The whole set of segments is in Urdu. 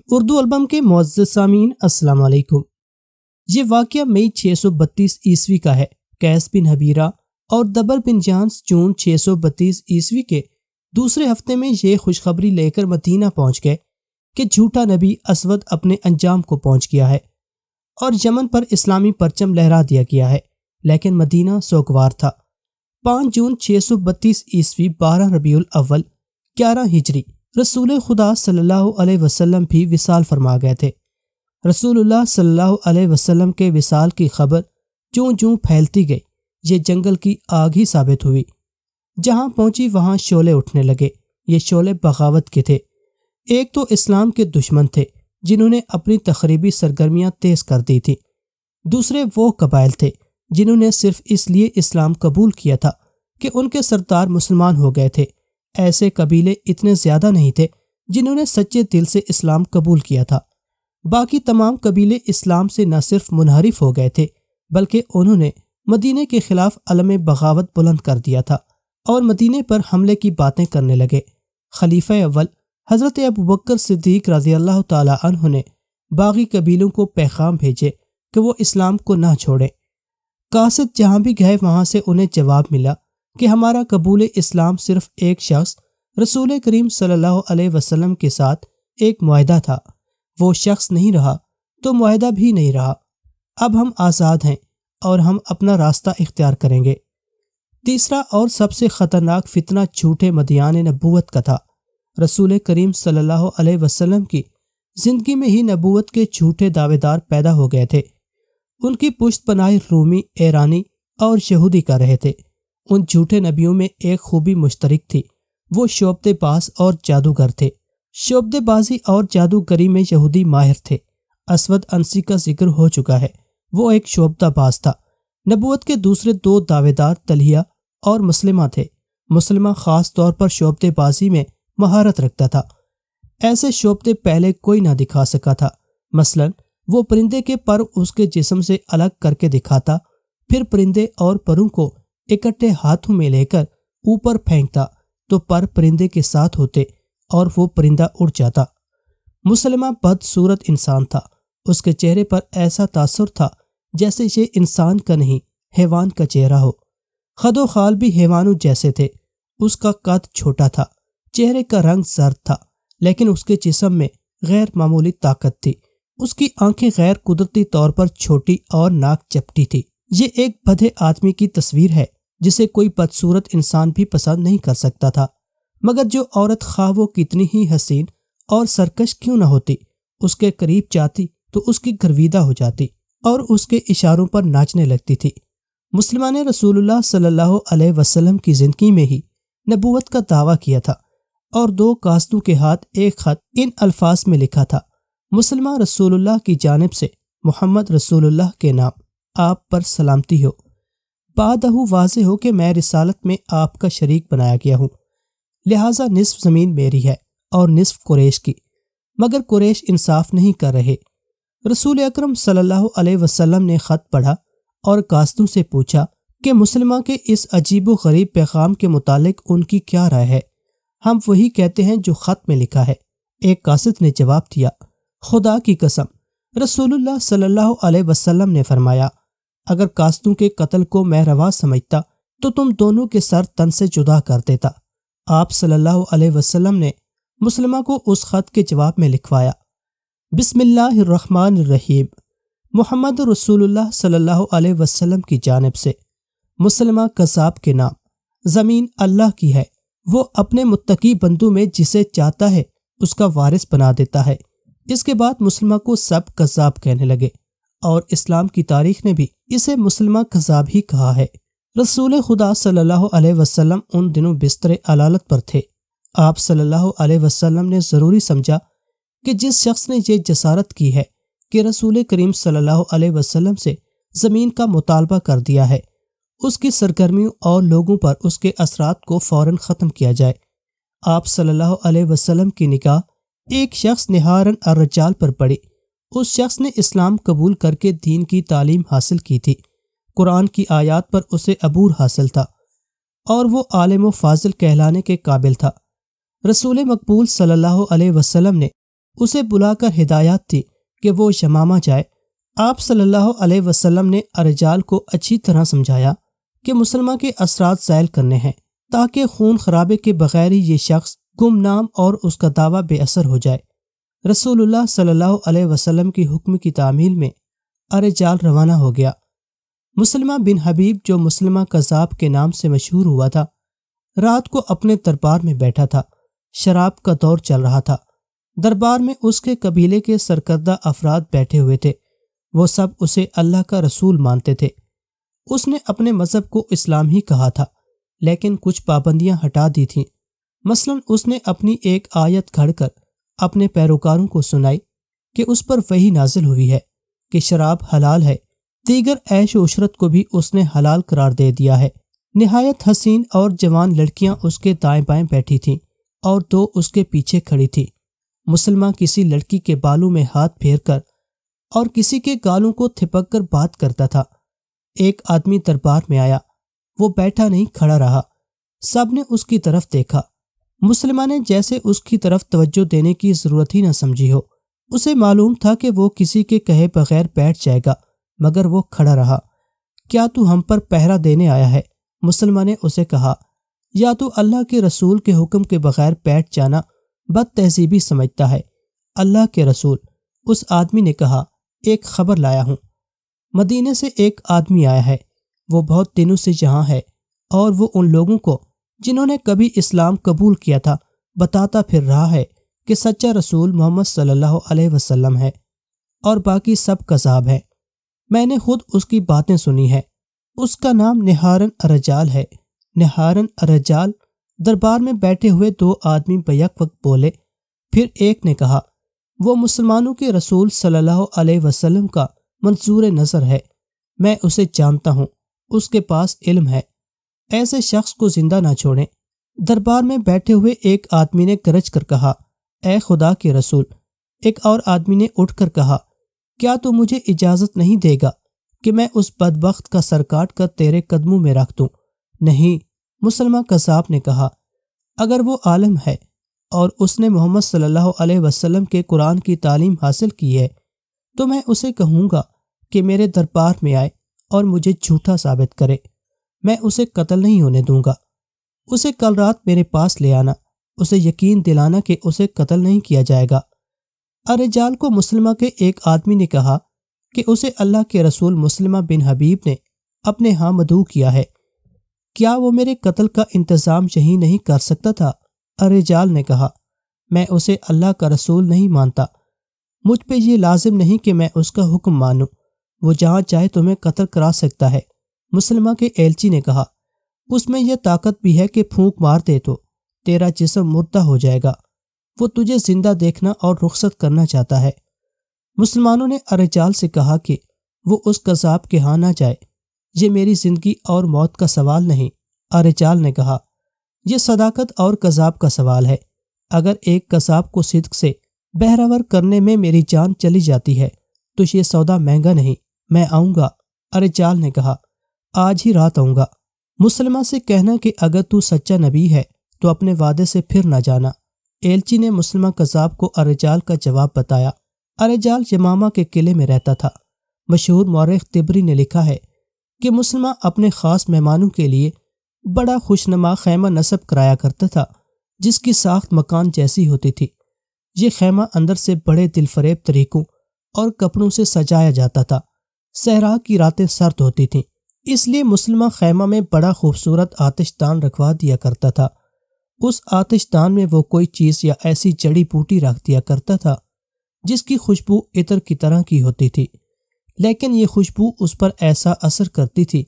اردو البم کے معزز سامعین السلام علیکم۔ یہ واقعہ مئی 632 عیسوی کا ہے۔ قیس بن حبیرہ اور دبر بن جانس جون 632 عیسوی کے دوسرے ہفتے میں یہ خوشخبری لے کر مدینہ پہنچ گئے کہ جھوٹا نبی اسود اپنے انجام کو پہنچ گیا ہے اور یمن پر اسلامی پرچم لہرا دیا گیا ہے، لیکن مدینہ سوگوار تھا۔ 5 جون 632 عیسوی 12 ربیع الاول 11 ہجری رسول خدا صلی اللہ علیہ وسلم بھی وصال فرما گئے تھے۔ رسول اللہ صلی اللہ علیہ وسلم کے وصال کی خبر جوں جوں پھیلتی گئی، یہ جنگل کی آگ ہی ثابت ہوئی۔ جہاں پہنچی وہاں شعلے اٹھنے لگے۔ یہ شعلے بغاوت کے تھے۔ ایک تو اسلام کے دشمن تھے جنہوں نے اپنی تخریبی سرگرمیاں تیز کر دی تھی، دوسرے وہ قبائل تھے جنہوں نے صرف اس لیے اسلام قبول کیا تھا کہ ان کے سردار مسلمان ہو گئے تھے۔ ایسے قبیلے اتنے زیادہ نہیں تھے جنہوں نے سچے دل سے اسلام قبول کیا تھا۔ باقی تمام قبیلے اسلام سے نہ صرف منحرف ہو گئے تھے بلکہ انہوں نے مدینے کے خلاف علم بغاوت بلند کر دیا تھا اور مدینے پر حملے کی باتیں کرنے لگے۔ خلیفہ اول حضرت ابوبکر صدیق رضی اللہ تعالی عنہ نے باغی قبیلوں کو پیغام بھیجے کہ وہ اسلام کو نہ چھوڑیں۔ قاصد جہاں بھی گئے وہاں سے انہیں جواب ملا کہ ہمارا قبول اسلام صرف ایک شخص رسول کریم صلی اللہ علیہ وسلم کے ساتھ ایک معاہدہ تھا، وہ شخص نہیں رہا تو معاہدہ بھی نہیں رہا۔ اب ہم آزاد ہیں اور ہم اپنا راستہ اختیار کریں گے۔ تیسرا اور سب سے خطرناک فتنہ جھوٹے مدعیان نبوت کا تھا۔ رسول کریم صلی اللہ علیہ وسلم کی زندگی میں ہی نبوت کے جھوٹے دعوے دار پیدا ہو گئے تھے۔ ان کی پشت پناہ رومی، ایرانی اور یہودی کر رہے تھے۔ ان جھوٹے نبیوں میں ایک خوبی مشترک تھی، وہ شعبدے باز اور جادوگر تھے۔ شعبدے بازی اور جادوگری میں یہودی ماہر تھے۔ اسود انسی کا ذکر ہو چکا ہے، وہ ایک شعبدہ باز تھا۔ نبوت کے دوسرے 2 دعوے دار طلحہ اور مسلمہ تھے۔ مسلمہ خاص طور پر شعبدے بازی میں مہارت رکھتا تھا۔ ایسے شعبدے پہلے کوئی نہ دکھا سکا تھا۔ مثلا وہ پرندے کے پر اس کے جسم سے الگ کر کے دکھاتا، پھر پرندے اور پروں کو اکٹھے ہاتھوں میں لے کر اوپر پھینکتا تو پر پرندے کے ساتھ ہوتے اور وہ پرندہ اڑ جاتا۔ مسلمہ بدصورت انسان تھا۔ اس کے چہرے پر ایسا تاثر تھا جیسے یہ انسان کا نہیں، حیوان کا چہرہ ہو۔ خد و خال بھی حیوانوں جیسے تھے۔ اس کا قد چھوٹا تھا، چہرے کا رنگ زرد تھا، لیکن اس کے جسم میں غیر معمولی طاقت تھی۔ اس کی آنکھیں غیر قدرتی طور پر چھوٹی اور ناک چپٹی تھی۔ یہ ایک بھدے آدمی کی تصویر ہے جسے کوئی بدصورت انسان بھی پسند نہیں کر سکتا تھا، مگر جو عورت خواہ وہ کتنی ہی حسین اور سرکش کیوں نہ ہوتی، اس کے قریب جاتی تو اس کی گرویدہ ہو جاتی اور اس کے اشاروں پر ناچنے لگتی تھی۔ مسلمہ نے رسول اللہ صلی اللہ علیہ وسلم کی زندگی میں ہی نبوت کا دعویٰ کیا تھا اور 2 قاصدوں کے ہاتھ ایک خط ان الفاظ میں لکھا تھا: مسلمہ رسول اللہ کی جانب سے، محمد رسول اللہ کے نام، آپ پر سلامتی ہو۔ بعدہ واضح ہو کہ میں رسالت میں آپ کا شریک بنایا گیا ہوں، لہٰذا نصف زمین میری ہے اور نصف قریش کی، مگر قریش انصاف نہیں کر رہے۔ رسول اکرم صلی اللہ علیہ وسلم نے خط پڑھا اور قاصدوں سے پوچھا کہ مسلمہ کے اس عجیب و غریب پیغام کے متعلق ان کی کیا رائے ہے۔ ہم وہی کہتے ہیں جو خط میں لکھا ہے۔ ایک قاصد نے جواب دیا: خدا کی قسم، رسول اللہ صلی اللہ علیہ وسلم نے فرمایا، اگر قاصدوں کے قتل کو میں روا سمجھتا تو تم دونوں کے سر تن سے جدا کر دیتا۔ آپ صلی اللہ علیہ وسلم نے مسلمہ کو اس خط کے جواب میں لکھوایا: بسم اللہ الرحمن الرحیم، محمد رسول اللہ صلی اللہ علیہ وسلم کی جانب سے، مسلمہ قذاب کے نام، زمین اللہ کی ہے، وہ اپنے متقی بندوں میں جسے چاہتا ہے اس کا وارث بنا دیتا ہے۔ اس کے بعد مسلمہ کو سب قذاب کہنے لگے اور اسلام کی تاریخ نے بھی اسے مسلمہ قذاب ہی کہا ہے۔ رسول خدا صلی اللہ علیہ وسلم ان دنوں بستر علالت پر تھے۔ آپ صلی اللہ علیہ وسلم نے ضروری سمجھا کہ جس شخص نے یہ جسارت کی ہے کہ رسول کریم صلی اللہ علیہ وسلم سے زمین کا مطالبہ کر دیا ہے، اس کی سرگرمیوں اور لوگوں پر اس کے اثرات کو فوراً ختم کیا جائے۔ آپ صلی اللہ علیہ وسلم کی نگاہ ایک شخص نہارن الرجال پر پڑی۔ اس شخص نے اسلام قبول کر کے دین کی تعلیم حاصل کی تھی، قرآن کی آیات پر اسے عبور حاصل تھا اور وہ عالم و فاضل کہلانے کے قابل تھا۔ رسول مقبول صلی اللہ علیہ وسلم نے اسے بلا کر ہدایات تھی کہ وہ یمامہ جائے۔ آپ صلی اللہ علیہ وسلم نے ارجال کو اچھی طرح سمجھایا کہ مسلمہ کے اثرات زائل کرنے ہیں تاکہ خون خرابے کے بغیر ہی یہ شخص گمنام اور اس کا دعویٰ بے اثر ہو جائے۔ رسول اللہ صلی اللہ علیہ وسلم کی حکم کی تعمیل میں ارجال روانہ ہو گیا۔ مسلمہ بن حبیب جو مسلمہ کذاب کے نام سے مشہور ہوا تھا، رات کو اپنے دربار میں بیٹھا تھا۔ شراب کا دور چل رہا تھا۔ دربار میں اس کے قبیلے کے سرکردہ افراد بیٹھے ہوئے تھے۔ وہ سب اسے اللہ کا رسول مانتے تھے۔ اس نے اپنے مذہب کو اسلام ہی کہا تھا، لیکن کچھ پابندیاں ہٹا دی تھیں۔ مثلا اس نے اپنی ایک آیت گھڑ کر اپنے پیروکاروں کو سنائی کہ اس پر وحی نازل ہوئی ہے کہ شراب حلال ہے۔ دیگر عیش و عشرت کو بھی اس نے حلال قرار دے دیا ہے۔ نہایت حسین اور جوان لڑکیاں اس کے دائیں بائیں بیٹھی تھیں اور دو اس کے پیچھے کھڑی تھی۔ مسلمہ کسی لڑکی کے بالوں میں ہاتھ پھیر کر اور کسی کے گالوں کو تھپک کر بات کرتا تھا۔ ایک آدمی دربار میں آیا، وہ بیٹھا نہیں کھڑا رہا۔ سب نے اس کی طرف دیکھا۔ مسلمہ نے جیسے اس کی طرف توجہ دینے کی ضرورت ہی نہ سمجھی ہو۔ اسے معلوم تھا کہ وہ کسی کے کہے بغیر بیٹھ جائے گا، مگر وہ کھڑا رہا۔ کیا تو ہم پر پہرا دینے آیا ہے؟ مسلمہ نے اسے کہا۔ یا تو اللہ کے رسول کے حکم کے بغیر بیٹھ جانا بد تہذیبی سمجھتا ہے؟ اللہ کے رسول، اس آدمی نے کہا، ایک خبر لایا ہوں۔ مدینے سے ایک آدمی آیا ہے، وہ بہت دنوں سے یہاں ہے، اور وہ ان لوگوں کو جنہوں نے کبھی اسلام قبول کیا تھا بتاتا پھر رہا ہے کہ سچا رسول محمد صلی اللہ علیہ وسلم ہے، اور باقی سب کذاب ہیں۔ میں نے خود اس کی باتیں سنی ہیں۔ اس کا نام نہارن ارجال ہے۔ نہارن ارجال۔ دربار میں بیٹھے ہوئے دو آدمی بیک وقت بولے۔ پھر ایک نے کہا، وہ مسلمانوں کے رسول صلی اللہ علیہ وسلم کا منظور نظر ہے، میں اسے جانتا ہوں، اس کے پاس علم ہے، ایسے شخص کو زندہ نہ چھوڑیں۔ دربار میں بیٹھے ہوئے ایک آدمی نے گرج کر کہا، اے خدا کے رسول۔ ایک اور آدمی نے اٹھ کر کہا، کیا تو مجھے اجازت نہیں دے گا کہ میں اس بدبخت کا سر کاٹ کر تیرے قدموں میں رکھ دوں؟ نہیں، مسلمہ کذاب نے کہا، اگر وہ عالم ہے اور اس نے محمد صلی اللہ علیہ وسلم کے قرآن کی تعلیم حاصل کی ہے تو میں اسے کہوں گا کہ میرے دربار میں آئے اور مجھے جھوٹا ثابت کرے۔ میں اسے قتل نہیں ہونے دوں گا۔ اسے کل رات میرے پاس لے آنا، اسے یقین دلانا کہ اسے قتل نہیں کیا جائے گا۔ ارجال کو مسلمہ کے ایک آدمی نے کہا کہ اسے اللہ کے رسول مسلمہ بن حبیب نے اپنے ہاں مدعو کیا ہے، کیا وہ میرے قتل کا انتظام یہی نہیں کر سکتا تھا؟ ارجال نے کہا، میں اسے اللہ کا رسول نہیں مانتا، مجھ پہ یہ لازم نہیں کہ میں اس کا حکم مانوں، وہ جہاں چاہے تمہیں قتل کرا سکتا ہے۔ مسلمہ کے ایلچی نے کہا، اس میں یہ طاقت بھی ہے کہ پھونک مار دے تو تیرا جسم مردہ ہو جائے گا، وہ تجھے زندہ دیکھنا اور رخصت کرنا چاہتا ہے۔ مسلمانوں نے ارجال سے کہا کہ وہ اس کذاب کے ہاں نہ جائے، یہ میری زندگی اور موت کا سوال نہیں۔ ارجال نے کہا، یہ صداقت اور کذاب کا سوال ہے، اگر ایک کذاب کو صدق سے بہرور کرنے میں میری جان چلی جاتی ہے تو یہ سودا مہنگا نہیں، میں آؤں گا۔ ارجال نے کہا، آج ہی رات آؤں گا۔ مسلمہ سے کہنا کہ اگر تو سچا نبی ہے تو اپنے وعدے سے پھر نہ جانا۔ ایلچی نے مسلمہ کذاب کو ارجال کا جواب بتایا۔ ارجال یمامہ کے قلعے میں رہتا تھا۔ مشہور مورخ طبری نے لکھا ہے کہ مسلمہ اپنے خاص مہمانوں کے لیے بڑا خوشنما خیمہ نصب کرایا کرتا تھا، جس کی ساخت مکان جیسی ہوتی تھی۔ یہ خیمہ اندر سے بڑے دل فریب طریقوں اور کپڑوں سے سجایا جاتا تھا۔ صحرا کی راتیں سرد ہوتی تھیں، اس لیے مسلمہ خیمہ میں بڑا خوبصورت آتش دان رکھوا دیا کرتا تھا۔ اس آتش دان میں وہ کوئی چیز یا ایسی جڑی بوٹی رکھ دیا کرتا تھا جس کی خوشبو عطر کی طرح کی ہوتی تھی، لیکن یہ خوشبو اس پر ایسا اثر کرتی تھی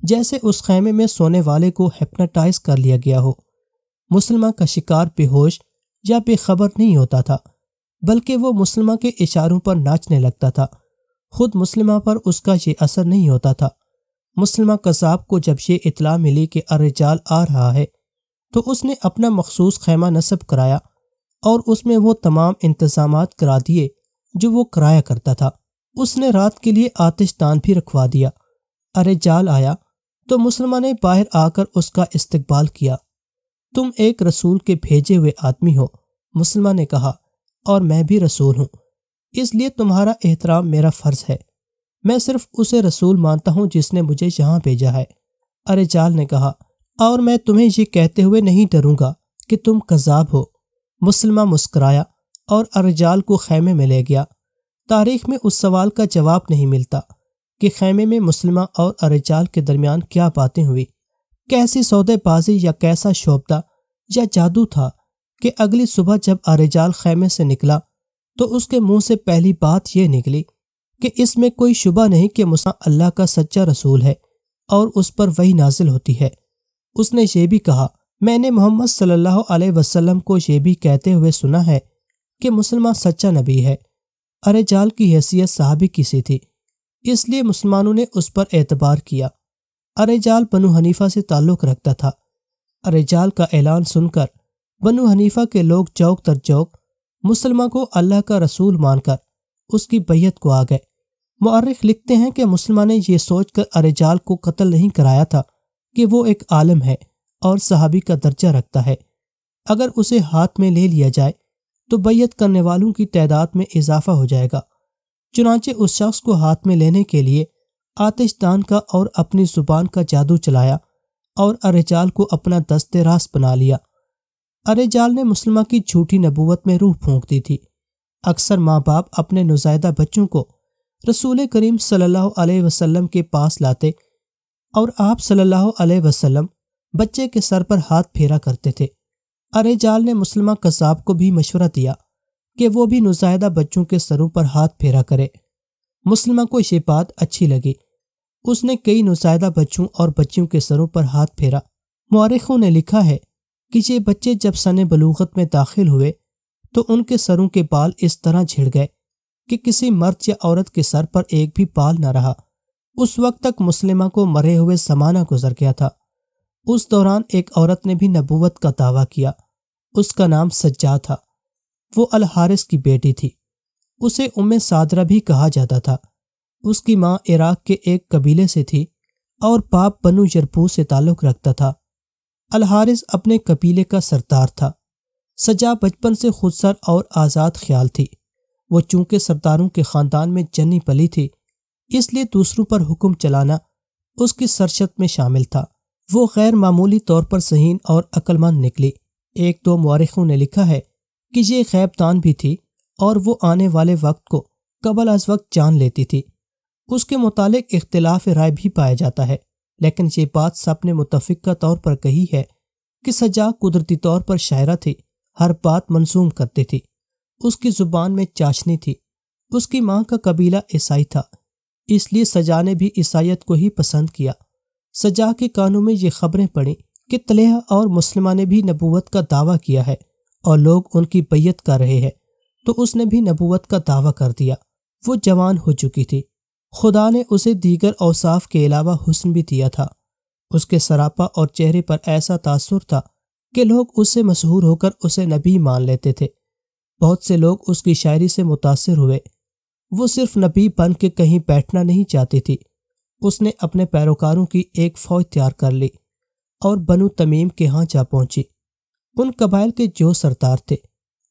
جیسے اس خیمے میں سونے والے کو ہپناٹائز کر لیا گیا ہو۔ مسلمہ کا شکار بے ہوش یا بے خبر نہیں ہوتا تھا، بلکہ وہ مسلمہ کے اشاروں پر ناچنے لگتا تھا۔ خود مسلمہ پر اس کا یہ اثر نہیں ہوتا تھا۔ مسلمہ قذاب کو جب یہ اطلاع ملی کہ ارجال آ رہا ہے تو اس نے اپنا مخصوص خیمہ نصب کرایا اور اس میں وہ تمام انتظامات کرا دیے جو وہ کرایا کرتا تھا۔ اس نے رات کے لیے آتش دان بھی رکھوا دیا۔ ارجال آیا تو مسلمہ نے باہر آ کر اس کا استقبال کیا۔ تم ایک رسول کے بھیجے ہوئے آدمی ہو، مسلمہ نے کہا۔ اور میں بھی رسول ہوں، اس لیے تمہارا احترام میرا فرض ہے۔ میں صرف اسے رسول مانتا ہوں جس نے مجھے یہاں بھیجا ہے۔ الرجال نے کہا، اور میں تمہیں یہ کہتے ہوئے نہیں ڈروں گا کہ تم کذاب ہو۔ مسلمہ مسکرایا اور الرجال کو خیمے میں لے گیا۔ تاریخ میں اس سوال کا جواب نہیں ملتا کہ خیمے میں مسلمہ اور الرجال کے درمیان کیا باتیں ہوئی، کیسی سودے بازی یا کیسا شعبدہ یا جادو تھا کہ اگلی صبح جب الرجال خیمے سے نکلا تو اس کے منہ سے پہلی بات یہ نکلی کہ اس میں کوئی شبہ نہیں کہ موسیٰ اللہ کا سچا رسول ہے اور اس پر وحی نازل ہوتی ہے۔ اس نے یہ بھی کہا، میں نے محمد صلی اللہ علیہ وسلم کو یہ بھی کہتے ہوئے سنا ہے کہ مسلمہ سچا نبی ہے۔ الرجال کی حیثیت صحابی کی سی تھی، اس لیے مسلمانوں نے اس پر اعتبار کیا۔ الرجال بنو حنیفہ سے تعلق رکھتا تھا۔ الرجال کا اعلان سن کر بنو حنیفہ کے لوگ چوک در چوک مسلمہ کو اللہ کا رسول مان کر اس کی بیعت کو آ گئے۔ مورخ لکھتے ہیں کہ مسلمہ نے یہ سوچ کر الرجال کو قتل نہیں کرایا تھا کہ وہ ایک عالم ہے اور صحابی کا درجہ رکھتا ہے، اگر اسے ہاتھ میں لے لیا جائے تو بیعت کرنے والوں کی تعداد میں اضافہ ہو جائے گا۔ چنانچہ اس شخص کو ہاتھ میں لینے کے لیے آتش دان کا اور اپنی زبان کا جادو چلایا اور الرجال کو اپنا دست راست بنا لیا۔ الرجال نے مسلمہ کی جھوٹی نبوت میں روح پھونک دی تھی۔ اکثر ماں باپ اپنے نوزائیدہ بچوں کو رسول کریم صلی اللہ علیہ وسلم کے پاس لاتے اور آپ صلی اللہ علیہ وسلم بچے کے سر پر ہاتھ پھیرا کرتے تھے۔ الرجال نے مسلمہ قذاب کو بھی مشورہ دیا کہ وہ بھی نوزائیدہ بچوں کے سروں پر ہاتھ پھیرا کرے۔ مسلمہ کو یہ بات اچھی لگی، اس نے کئی نوزائیدہ بچوں اور بچیوں کے سروں پر ہاتھ پھیرا۔ مورخوں نے لکھا ہے کہ یہ بچے جب سن بلوغت میں داخل ہوئے تو ان کے سروں کے بال اس طرح جھڑ گئے کہ کسی مرد یا عورت کے سر پر ایک بھی بال نہ رہا۔ اس وقت تک مسلمہ کو مرے ہوئے زمانہ گزر گیا تھا۔ اس دوران ایک عورت نے بھی نبوت کا دعویٰ کیا، اس کا نام سجا تھا، وہ الحارث کی بیٹی تھی، اسے ام صادرہ بھی کہا جاتا تھا۔ اس کی ماں عراق کے ایک قبیلے سے تھی اور باپ بنو یربوع سے تعلق رکھتا تھا۔ الحارث اپنے قبیلے کا سردار تھا۔ سجا بچپن سے خود سر اور آزاد خیال تھی۔ وہ چونکہ سرداروں کے خاندان میں جنی پلی تھی، اس لیے دوسروں پر حکم چلانا اس کی سرشت میں شامل تھا۔ وہ غیر معمولی طور پر ذہین اور عقل مند نکلی۔ ایک دو مورخوں نے لکھا ہے کہ یہ غیب دان بھی تھی اور وہ آنے والے وقت کو قبل از وقت جان لیتی تھی۔ اس کے متعلق اختلاف رائے بھی پایا جاتا ہے، لیکن یہ بات سب نے متفقہ طور پر کہی ہے کہ سجا قدرتی طور پر شاعرہ تھی، ہر بات منظوم کرتی تھی، اس کی زبان میں چاشنی تھی۔ اس کی ماں کا قبیلہ عیسائی تھا، اس لیے سجا نے بھی عیسائیت کو ہی پسند کیا۔ سجا کے کانوں میں یہ خبریں پڑیں کہ طلحہ اور مسلمہ نے بھی نبوت کا دعویٰ کیا ہے اور لوگ ان کی بیعت کر رہے ہیں، تو اس نے بھی نبوت کا دعویٰ کر دیا۔ وہ جوان ہو چکی تھی، خدا نے اسے دیگر اوصاف کے علاوہ حسن بھی دیا تھا۔ اس کے سراپا اور چہرے پر ایسا تاثر تھا کہ لوگ اس سے مسحور ہو کر اسے نبی مان لیتے تھے۔ بہت سے لوگ اس کی شاعری سے متاثر ہوئے۔ وہ صرف نبی بن کے کہیں بیٹھنا نہیں چاہتی تھی، اس نے اپنے پیروکاروں کی ایک فوج تیار کر لی اور بنو تمیم کے ہاں جا پہنچی۔ ان قبائل کے جو سردار تھے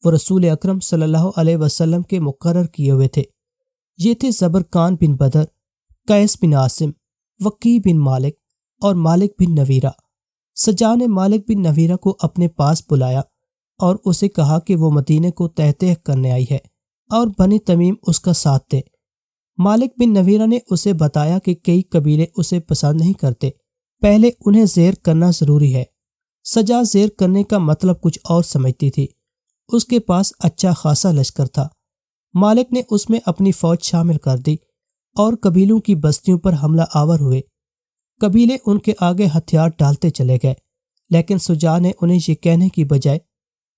وہ رسول اکرم صلی اللہ علیہ وسلم کے مقرر کیے ہوئے تھے۔ یہ تھے زبرقان بن بدر، قیس بن عاصم، وقی بن مالک اور مالک بن نویرہ۔ سجا نے مالک بن نویرہ کو اپنے پاس بلایا اور اسے کہا کہ وہ مدینے کو تہہ کرنے آئی ہے اور بنی تمیم اس کا ساتھ دے۔ مالک بن نویرہ نے اسے بتایا کہ کئی قبیلے اسے پسند نہیں کرتے، پہلے انہیں زیر کرنا ضروری ہے۔ سجا زیر کرنے کا مطلب کچھ اور سمجھتی تھی۔ اس کے پاس اچھا خاصا لشکر تھا۔ مالک نے اس میں اپنی فوج شامل کر دی اور قبیلوں کی بستیوں پر حملہ آور ہوئے۔ قبیلے ان کے آگے ہتھیار ڈالتے چلے گئے، لیکن سجا نے انہیں یہ کہنے کی بجائے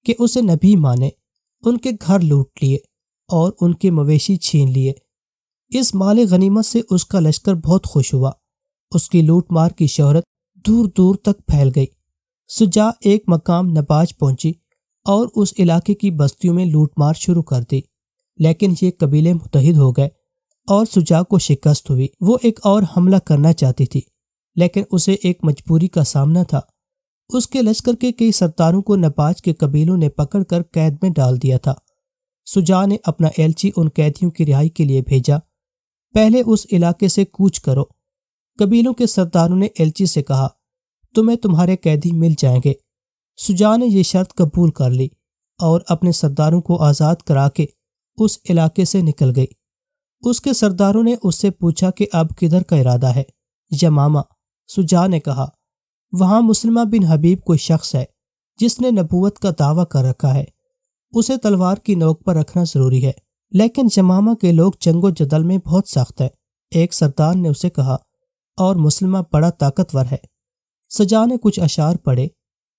کہ اسے نبی مانے، ان کے گھر لوٹ لیے اور ان کے مویشی چھین لیے۔ اس مال غنیمت سے اس کا لشکر بہت خوش ہوا۔ اس کی لوٹ مار کی شہرت دور دور تک پھیل گئی۔ سجا ایک مقام نباج پہنچی اور اس علاقے کی بستیوں میں لوٹ مار شروع کر دی، لیکن یہ قبیلے متحد ہو گئے اور سجا کو شکست ہوئی۔ وہ ایک اور حملہ کرنا چاہتی تھی، لیکن اسے ایک مجبوری کا سامنا تھا۔ اس کے لشکر کے کئی سرداروں کو نباج کے قبیلوں نے پکڑ کر قید میں ڈال دیا تھا۔ سجا نے اپنا ایلچی ان قیدیوں کی رہائی کے لیے بھیجا۔ پہلے اس علاقے سے کوچ کرو۔ قبیلوں کے سرداروں نے ایلچی سے کہا، تمہیں تمہارے قیدی مل جائیں گے۔ سجا نے یہ شرط قبول کر لی اور اپنے سرداروں کو آزاد کرا کے اس علاقے سے نکل گئی۔ اس کے سرداروں نے اس سے پوچھا کہ اب کدھر کا ارادہ ہے؟ یمامہ۔ سجا نے کہا، وہاں مسلمہ بن حبیب کوئی شخص ہے جس نے نبوت کا دعویٰ کر رکھا ہے، اسے تلوار کی نوک پر رکھنا ضروری ہے، لیکن یمامہ کے لوگ جنگ و جدل میں بہت سخت ہیں۔ ایک سردار نے اسے کہا، اور مسلمہ بڑا طاقتور ہے۔ سجا نے کچھ اشعار پڑھے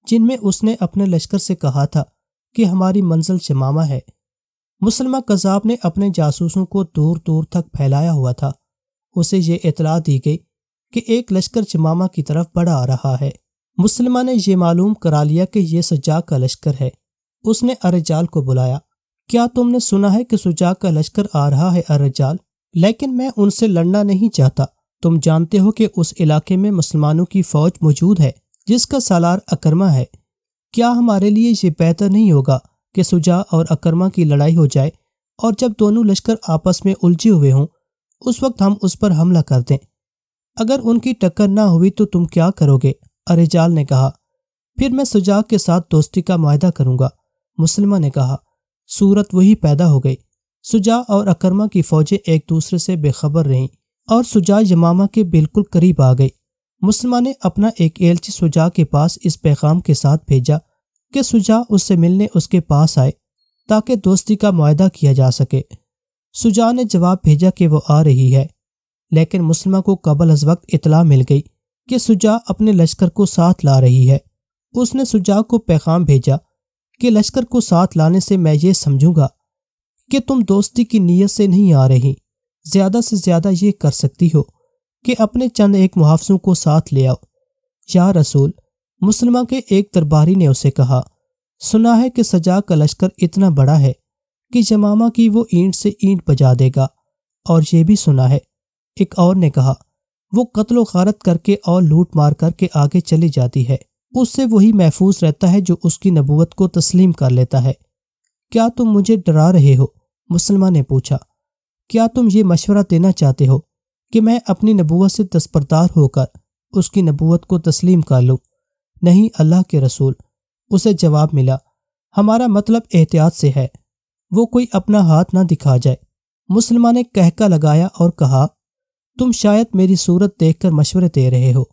جن میں اس نے اپنے لشکر سے کہا تھا کہ ہماری منزل یمامہ ہے۔ مسلمہ قذاب نے اپنے جاسوسوں کو دور دور تک پھیلایا ہوا تھا۔ اسے یہ اطلاع دی گئی کہ ایک لشکر یمامہ کی طرف بڑھا آ رہا ہے۔ مسلمہ نے یہ معلوم کرا لیا کہ یہ سجا کا لشکر ہے۔ اس نے الرجال کو بلایا، کیا تم نے سنا ہے کہ سجا کا لشکر آ رہا ہے الرجال؟ لیکن میں ان سے لڑنا نہیں چاہتا۔ تم جانتے ہو کہ اس علاقے میں مسلمانوں کی فوج موجود ہے جس کا سالار اکرمہ ہے۔ کیا ہمارے لیے یہ بہتر نہیں ہوگا کہ سجا اور اکرمہ کی لڑائی ہو جائے، اور جب دونوں لشکر آپس میں الجھے ہوئے ہوں اس وقت ہم اس پر حملہ کر دیں؟ اگر ان کی ٹکر نہ ہوئی تو تم کیا کرو گے؟ الرجال نے کہا، پھر میں سجا کے ساتھ دوستی کا معاہدہ کروں گا۔ مسلمہ نے کہا، صورت وہی پیدا ہو گئی۔ سجا اور اکرمہ کی فوجیں ایک دوسرے سے بے خبر رہیں اور سجا یمامہ کے بالکل قریب آ گئی۔ مسلمہ نے اپنا ایک ایلچی سجا کے پاس اس پیغام کے ساتھ بھیجا کہ سجا اس سے ملنے اس کے پاس آئے تاکہ دوستی کا معاہدہ کیا جا سکے۔ سجا نے جواب بھیجا کہ وہ آ رہی ہے، لیکن مسلمہ کو قبل از وقت اطلاع مل گئی کہ سجا اپنے لشکر کو ساتھ لا رہی ہے۔ اس نے سجا کو پیغام بھیجا کہ لشکر کو ساتھ لانے سے میں یہ سمجھوں گا کہ تم دوستی کی نیت سے نہیں آ رہی۔ زیادہ سے زیادہ یہ کر سکتی ہو کہ اپنے چند ایک محافظوں کو ساتھ لے آؤ۔ یا رسول، مسلمہ کے ایک درباری نے اسے کہا، سنا ہے کہ سجا کا لشکر اتنا بڑا ہے کہ یمامہ کی وہ اینٹ سے اینٹ بجا دے گا، اور یہ بھی سنا ہے، ایک اور نے کہا، وہ قتل و غارت کر کے اور لوٹ مار کر کے آگے چلی جاتی ہے، اس سے وہی محفوظ رہتا ہے جو اس کی نبوت کو تسلیم کر لیتا ہے۔ کیا تم مجھے ڈرا رہے ہو؟ مسلمہ نے پوچھا، کیا تم یہ مشورہ دینا چاہتے ہو کہ میں اپنی نبوت سے دستبردار ہو کر اس کی نبوت کو تسلیم کر لوں؟ نہیں اللہ کے رسول، اسے جواب ملا، ہمارا مطلب احتیاط سے ہے، وہ کوئی اپنا ہاتھ نہ دکھا جائے۔ مسلمہ نے کہکا لگایا اور کہا، تم شاید میری صورت دیکھ کر مشورے دے رہے ہو۔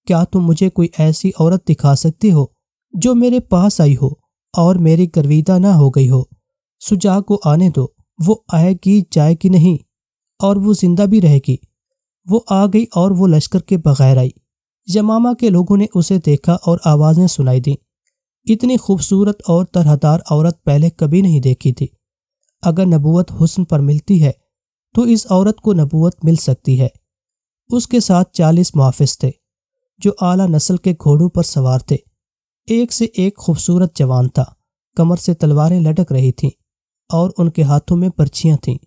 کیا تم مجھے کوئی ایسی عورت دکھا سکتے ہو جو میرے پاس آئی ہو اور میری گرویدہ نہ ہو گئی ہو؟ سجا کو آنے دو، وہ آئے گی جائے گی نہیں، اور وہ زندہ بھی رہے گی۔ وہ آ گئی اور وہ لشکر کے بغیر آئی۔ یمامہ کے لوگوں نے اسے دیکھا اور آوازیں سنائی دیں۔ اتنی خوبصورت اور طرحدار عورت پہلے کبھی نہیں دیکھی تھی۔ اگر نبوت حسن پر ملتی ہے تو اس عورت کو نبوت مل سکتی ہے۔ اس کے ساتھ 40 محافظ تھے جو اعلیٰ نسل کے گھوڑوں پر سوار تھے۔ ایک سے ایک خوبصورت جوان تھا، کمر سے تلواریں لٹک رہی تھیں اور ان کے ہاتھوں میں برچھیاں تھیں۔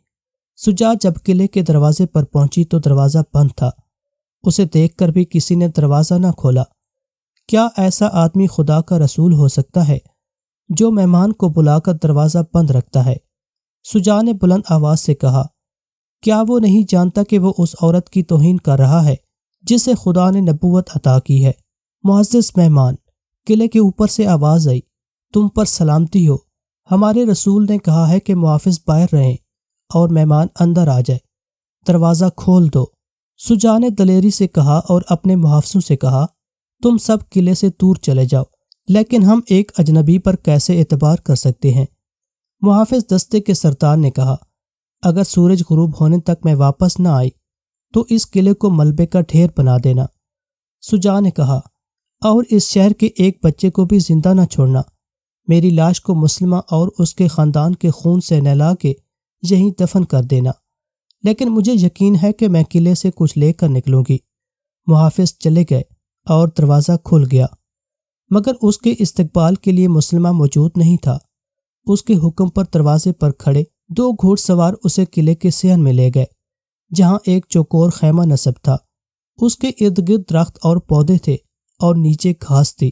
سجا جب قلعے کے دروازے پر پہنچی تو دروازہ بند تھا۔ اسے دیکھ کر بھی کسی نے دروازہ نہ کھولا۔ کیا ایسا آدمی خدا کا رسول ہو سکتا ہے جو مہمان کو بلا کر دروازہ بند رکھتا ہے؟ سجا نے بلند آواز سے کہا، کیا وہ نہیں جانتا کہ وہ اس عورت کی توہین کر رہا ہے جسے خدا نے نبوت عطا کی ہے؟ معزز مہمان، قلعے کے اوپر سے آواز آئی، تم پر سلامتی ہو، ہمارے رسول نے کہا ہے کہ محافظ باہر رہیں اور مہمان اندر آ جائے، دروازہ کھول دو۔ سجا نے دلیری سے کہا اور اپنے محافظوں سے کہا، تم سب قلعے سے دور چلے جاؤ، لیکن ہم ایک اجنبی پر کیسے اعتبار کر سکتے ہیں؟ محافظ دستے کے سردار نے کہا، اگر سورج غروب ہونے تک میں واپس نہ آئی تو اس قلعے کو ملبے کا ڈھیر بنا دینا۔ سجا نے کہا، اور اس شہر کے ایک بچے کو بھی زندہ نہ چھوڑنا۔ میری لاش کو مسلمہ اور اس کے خاندان کے خون سے نہلا کے یہیں دفن کر دینا، لیکن مجھے یقین ہے کہ میں قلعے سے کچھ لے کر نکلوں گی۔ محافظ چلے گئے اور دروازہ کھل گیا، مگر اس کے استقبال کے لیے مسلمہ موجود نہیں تھا۔ اس کے حکم پر دروازے پر کھڑے 2 گھوڑ سوار اسے قلعے کے صحن میں لے گئے، جہاں ایک چوکور خیمہ نصب تھا۔ اس کے ارد گرد درخت اور پودے تھے اور نیچے گھاس تھی۔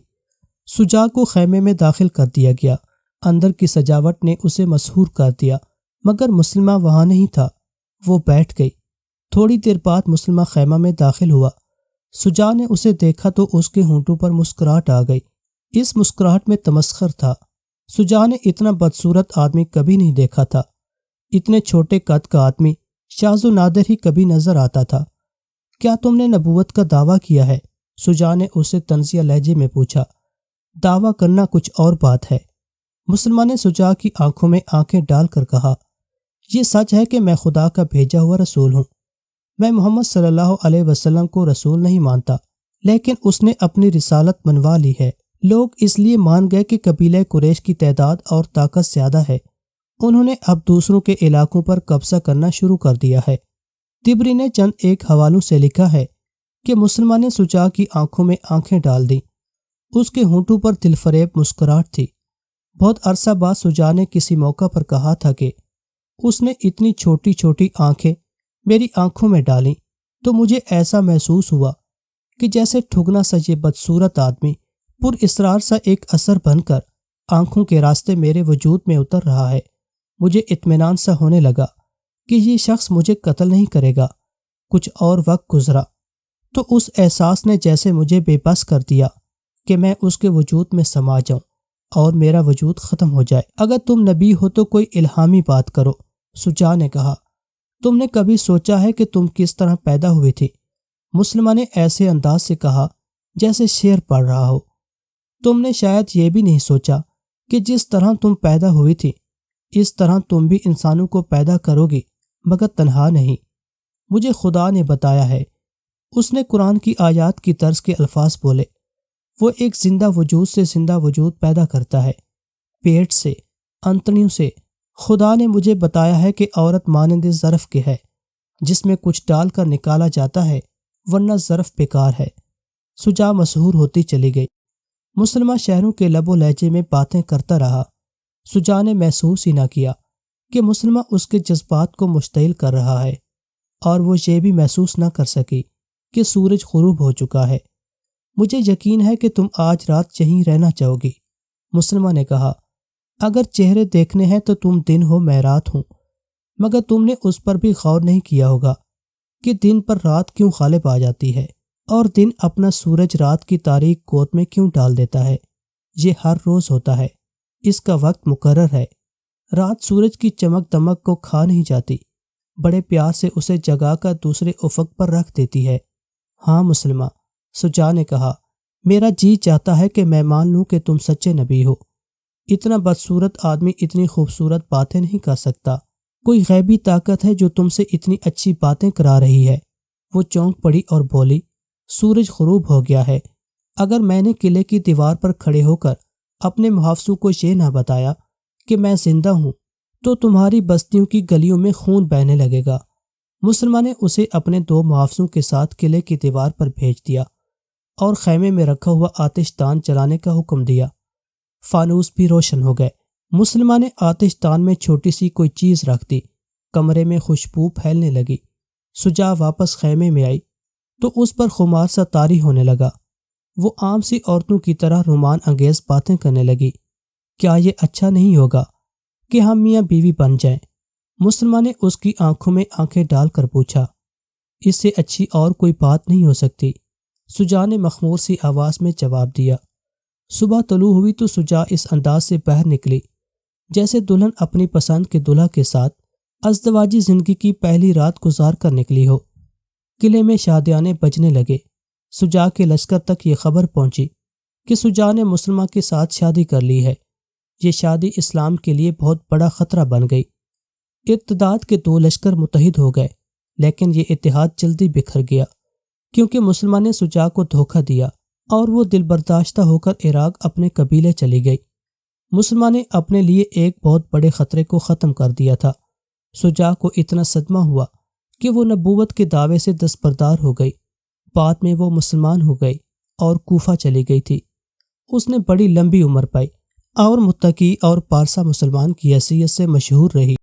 سجا کو خیمے میں داخل کر دیا گیا۔ اندر کی سجاوٹ نے اسے مسحور کر دیا، مگر مسلمہ وہاں نہیں تھا۔ وہ بیٹھ گئی۔ تھوڑی دیر بعد مسلمہ خیمہ میں داخل ہوا۔ شجاع نے اسے دیکھا تو اس کے ہونٹوں پر مسکراہٹ آ گئی۔ اس مسکراہٹ میں تمسخر تھا۔ شجاع نے اتنا بدصورت آدمی کبھی نہیں دیکھا تھا۔ اتنے چھوٹے قد کا آدمی شاذ و نادر ہی کبھی نظر آتا تھا۔ کیا تم نے نبوت کا دعویٰ کیا ہے؟ شجاع نے اسے طنزیہ لہجے میں پوچھا۔ دعویٰ کرنا کچھ اور بات ہے۔ مسلمہ نے شجاع کی آنکھوں میں آنکھیں ڈال کر کہا، یہ سچ ہے کہ میں خدا کا بھیجا ہوا رسول ہوں۔ میں محمد صلی اللہ علیہ وسلم کو رسول نہیں مانتا، لیکن اس نے اپنی رسالت منوا لی ہے۔ لوگ اس لیے مان گئے کہ قبیلہ قریش کی تعداد اور طاقت زیادہ ہے۔ انہوں نے اب دوسروں کے علاقوں پر قبضہ کرنا شروع کر دیا ہے۔ طبری نے چند ایک حوالوں سے لکھا ہے کہ مسلمہ نے شجاع کی آنکھوں میں آنکھیں ڈال دیں۔ اس کے ہونٹوں پر دل فریب مسکراہٹ تھی۔ بہت عرصہ بعد شجاع نے کسی موقع پر کہا تھا کہ اس نے اتنی چھوٹی چھوٹی آنکھیں میری آنکھوں میں ڈالیں تو مجھے ایسا محسوس ہوا کہ جیسے ٹھگنا سا یہ بدصورت آدمی پر اسرار سا ایک اثر بن کر آنکھوں کے راستے میرے وجود میں اتر رہا ہے۔ مجھے اطمینان سا ہونے لگا کہ یہ شخص مجھے قتل نہیں کرے گا۔ کچھ اور وقت گزرا تو اس احساس نے جیسے مجھے بے بس کر دیا کہ میں اس کے وجود میں سما جاؤں اور میرا وجود ختم ہو جائے۔ اگر تم نبی ہو تو کوئی الہامی بات کرو، شجاع نے کہا۔ تم نے کبھی سوچا ہے کہ تم کس طرح پیدا ہوئی تھی؟ مسلمہ نے ایسے انداز سے کہا جیسے شعر پڑھ رہا ہو۔ تم نے شاید یہ بھی نہیں سوچا کہ جس طرح تم پیدا ہوئی تھی اس طرح تم بھی انسانوں کو پیدا کرو گی، مگر تنہا نہیں۔ مجھے خدا نے بتایا ہے۔ اس نے قرآن کی آیات کی طرز کے الفاظ بولے۔ وہ ایک زندہ وجود سے زندہ وجود پیدا کرتا ہے، پیٹ سے، انتڑیوں سے۔ خدا نے مجھے بتایا ہے کہ عورت مانند ظرف کے ہے جس میں کچھ ڈال کر نکالا جاتا ہے، ورنہ ظرف بیکار ہے۔ شجاع مسحور ہوتی چلی گئی۔ مسلمہ شہروں کے لب و لہجے میں باتیں کرتا رہا۔ شجاع نے محسوس ہی نہ کیا کہ مسلمہ اس کے جذبات کو مشتعل کر رہا ہے، اور وہ یہ بھی محسوس نہ کر سکی کہ سورج غروب ہو چکا ہے۔ مجھے یقین ہے کہ تم آج رات یہیں رہنا چاہو گی، مسلمہ نے کہا۔ اگر چہرے دیکھنے ہیں تو تم دن ہو میں رات ہوں، مگر تم نے اس پر بھی غور نہیں کیا ہوگا کہ دن پر رات کیوں غالب آ جاتی ہے اور دن اپنا سورج رات کی تاریک گود میں کیوں ڈال دیتا ہے۔ یہ ہر روز ہوتا ہے، اس کا وقت مقرر ہے۔ رات سورج کی چمک دمک کو کھا نہیں جاتی، بڑے پیار سے اسے جگا کر دوسرے افق پر رکھ دیتی ہے۔ ہاں مسلمہ، شجاع نے کہا، میرا جی چاہتا ہے کہ میں مان لوں کہ تم سچے نبی ہو۔ اتنا بدصورت آدمی اتنی خوبصورت باتیں نہیں کر سکتا۔ کوئی غیبی طاقت ہے جو تم سے اتنی اچھی باتیں کرا رہی ہے۔ وہ چونک پڑی اور بولی، سورج غروب ہو گیا ہے۔ اگر میں نے قلعے کی دیوار پر کھڑے ہو کر اپنے محافظوں کو یہ نہ بتایا کہ میں زندہ ہوں تو تمہاری بستیوں کی گلیوں میں خون بہنے لگے گا۔ مسلمہ نے اسے اپنے 2 محافظوں کے ساتھ قلعے کی دیوار پر بھیج دیا اور خیمے میں رکھا ہوا آتش دان چلانے کا حکم دیا۔ فانوس بھی روشن ہو گئے۔ مسلمہ نے آتش دان میں چھوٹی سی کوئی چیز رکھ دی۔ کمرے میں خوشبو پھیلنے لگی۔ شجاع واپس خیمے میں آئی تو اس پر خمار سا طاری ہونے لگا۔ وہ عام سی عورتوں کی طرح رومان انگیز باتیں کرنے لگی۔ کیا یہ اچھا نہیں ہوگا کہ ہم میاں بیوی بن جائیں؟ مسلمہ نے اس کی آنکھوں میں آنکھیں ڈال کر پوچھا۔ اس سے اچھی اور کوئی بات نہیں ہو سکتی، شجاع نے مخمور سی آواز میں جواب دیا۔ صبح طلوع ہوئی تو شجاع اس انداز سے باہر نکلی جیسے دلہن اپنی پسند کے دلہا کے ساتھ ازدواجی زندگی کی پہلی رات گزار کر نکلی ہو۔ قلعے میں شادیانے بجنے لگے۔ شجاع کے لشکر تک یہ خبر پہنچی کہ شجاع نے مسلمہ کے ساتھ شادی کر لی ہے۔ یہ شادی اسلام کے لیے بہت بڑا خطرہ بن گئی۔ ارتداد کے 2 لشکر متحد ہو گئے، لیکن یہ اتحاد جلدی بکھر گیا کیونکہ مسلمہ نے شجاع کو دھوکہ دیا اور وہ دل برداشتہ ہو کر عراق اپنے قبیلے چلی گئی۔ مسلمہ نے اپنے لیے ایک بہت بڑے خطرے کو ختم کر دیا تھا۔ شجاع کو اتنا صدمہ ہوا کہ وہ نبوت کے دعوے سے دستبردار ہو گئی۔ بعد میں وہ مسلمان ہو گئی اور کوفہ چلی گئی تھی۔ اس نے بڑی لمبی عمر پائی اور متقی اور پارسا مسلمان کی حیثیت سے مشہور رہی۔